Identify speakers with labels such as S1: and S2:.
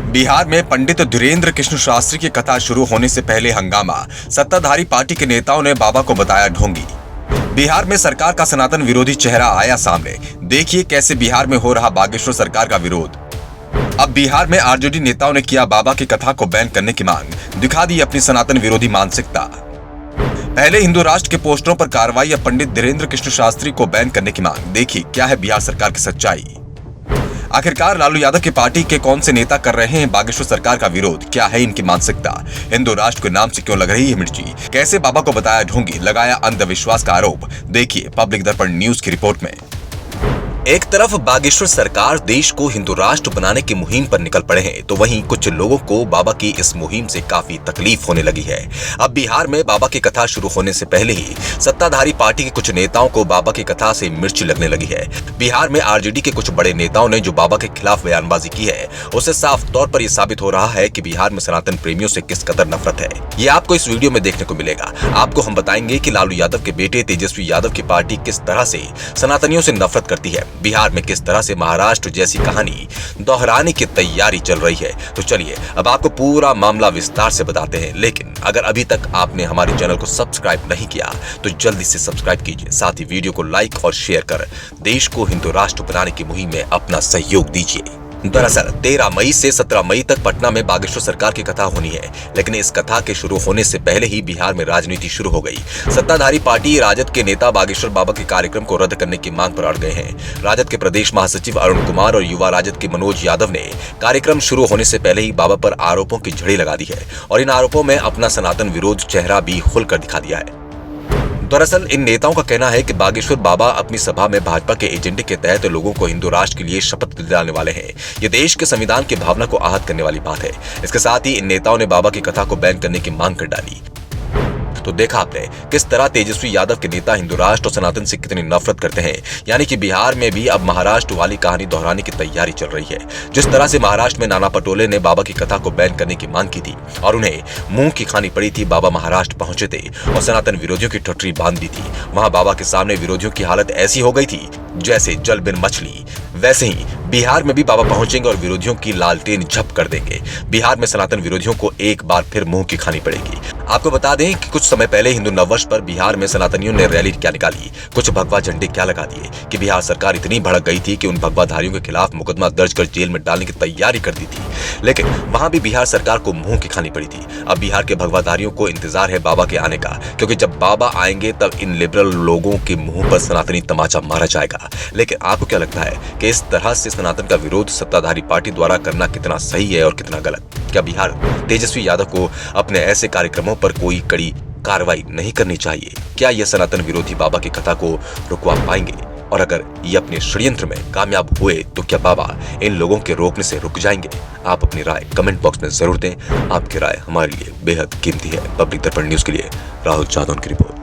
S1: बिहार में पंडित धीरेन्द्र कृष्ण शास्त्री की कथा शुरू होने से पहले हंगामा। सत्ताधारी पार्टी के नेताओं ने बाबा को बताया ढोंगी। बिहार में सरकार का सनातन विरोधी चेहरा आया सामने। देखिए कैसे बिहार में हो रहा बागेश्वर सरकार का विरोध। अब बिहार में आरजेडी नेताओं ने किया बाबा की कथा को बैन करने की मांग, दिखा दी अपनी सनातन विरोधी मानसिकता। पहले हिंदू राष्ट्र के पोस्टरों पर कार्रवाई या पंडित धीरेन्द्र कृष्ण शास्त्री को बैन करने की मांग। देखिए क्या है बिहार सरकार की सच्चाई। आखिरकार लालू यादव की पार्टी के कौन से नेता कर रहे हैं बागेश्वर सरकार का विरोध? क्या है इनकी मानसिकता? हिंदू राष्ट्र के नाम से क्यों लग रही है मिर्ची? कैसे बाबा को बताया ढोंगी, लगाया अंधविश्वास का आरोप? देखिए पब्लिक दर्पण न्यूज की रिपोर्ट में। एक तरफ बागेश्वर सरकार देश को हिंदू राष्ट्र बनाने की मुहिम पर निकल पड़े हैं, तो वहीं कुछ लोगों को बाबा की इस मुहिम से काफी तकलीफ होने लगी है। अब बिहार में बाबा की कथा शुरू होने से पहले ही सत्ताधारी पार्टी के कुछ नेताओं को बाबा की कथा से मिर्ची लगने लगी है। बिहार में आरजेडी के कुछ बड़े नेताओं ने जो बाबा के खिलाफ बयानबाजी की है, उससे साफ तौर पर यह साबित हो रहा है कि बिहार में सनातन प्रेमियों से किस कदर नफरत है। ये आपको इस वीडियो में देखने को मिलेगा। आपको हम बताएंगे कि लालू यादव के बेटे तेजस्वी यादव की पार्टी किस तरह से सनातनियों से नफरत करती है, बिहार में किस तरह से महाराष्ट्र जैसी कहानी दोहराने की तैयारी चल रही है। तो चलिए अब आपको पूरा मामला विस्तार से बताते हैं। लेकिन अगर अभी तक आपने हमारे चैनल को सब्सक्राइब नहीं किया तो जल्दी से सब्सक्राइब कीजिए। साथ ही वीडियो को लाइक और शेयर कर देश को हिंदू राष्ट्र बनाने की मुहिम में अपना सहयोग दीजिए। दरअसल 13 मई से 17 मई तक पटना में बागेश्वर सरकार की कथा होनी है, लेकिन इस कथा के शुरू होने से पहले ही बिहार में राजनीति शुरू हो गई। सत्ताधारी पार्टी राजद के नेता बागेश्वर बाबा के कार्यक्रम को रद्द करने की मांग पर अड़ गए हैं। राजद के प्रदेश महासचिव अरुण कुमार और युवा राजद के मनोज यादव ने कार्यक्रम शुरू होने से पहले ही बाबा पर आरोपों की झड़ी लगा दी है और इन आरोपों में अपना सनातन विरोध चेहरा भी खुलकर दिखा दिया है। दरअसल इन नेताओं का कहना है कि बागेश्वर बाबा अपनी सभा में भाजपा के एजेंडे के तहत लोगों को हिंदू राष्ट्र के लिए शपथ दिलाने वाले हैं। ये देश के संविधान की भावना को आहत करने वाली बात है। इसके साथ ही इन नेताओं ने बाबा की कथा को बैन करने की मांग कर डाली। तो देखा आपने किस तरह तेजस्वी यादव के नेता हिंदू राष्ट्र और सनातन से कितनी नफरत करते हैं। यानी कि बिहार में भी अब महाराष्ट्र वाली कहानी दोहराने की तैयारी चल रही है। जिस तरह से महाराष्ट्र में नाना पटोले ने बाबा की कथा को बैन करने की मांग की थी और उन्हें मुंह की खानी पड़ी थी, बाबा महाराष्ट्र पहुंचे थे और सनातन विरोधियों की ठट्ठी बांध दी थी। वहां बाबा के सामने विरोधियों की हालत ऐसी हो गई थी जैसे जल बिन मछली। वैसे ही बिहार में भी बाबा पहुंचेंगे और विरोधियों की लालटेन झप कर देंगे। बिहार में सनातन विरोधियों को एक बार फिर मुंह की खानी पड़ेगी। आपको बता दें कि कुछ समय पहले हिंदू नववर्ष पर बिहार में सनातनियों ने रैली क्या निकाली, कुछ भगवा झंडे क्या लगा दिए कि बिहार सरकार इतनी भड़क गई थी कि उन भगवाधारियों के खिलाफ मुकदमा दर्ज कर जेल में डालने की तैयारी कर दी थी। लेकिन वहां भी बिहार सरकार को मुंह की खानी पड़ी थी। अब बिहार के भगवाधारियों को इंतजार है बाबा के आने का, क्योंकि जब बाबा आएंगे तब इन लिबरल लोगों के मुंह पर सनातनी तमाचा मारा जाएगा। लेकिन आपको क्या लगता है कि इस तरह से सनातन का विरोध सत्ताधारी पार्टी द्वारा करना कितना सही है और कितना गलत? क्या बिहार तेजस्वी यादव को अपने ऐसे कार्यक्रमों पर कोई कड़ी कार्रवाई नहीं करनी चाहिए? क्या यह सनातन विरोधी बाबा की कथा को रुकवा पाएंगे? और अगर ये अपने षड्यंत्र में कामयाब हुए तो क्या बाबा इन लोगों के रोकने से रुक जाएंगे? आप अपनी राय कमेंट बॉक्स में जरूर दें। आपकी राय हमारे लिए बेहद कीमती है। पब्लिक दर्पण न्यूज के लिए राहुल जादौन की रिपोर्ट।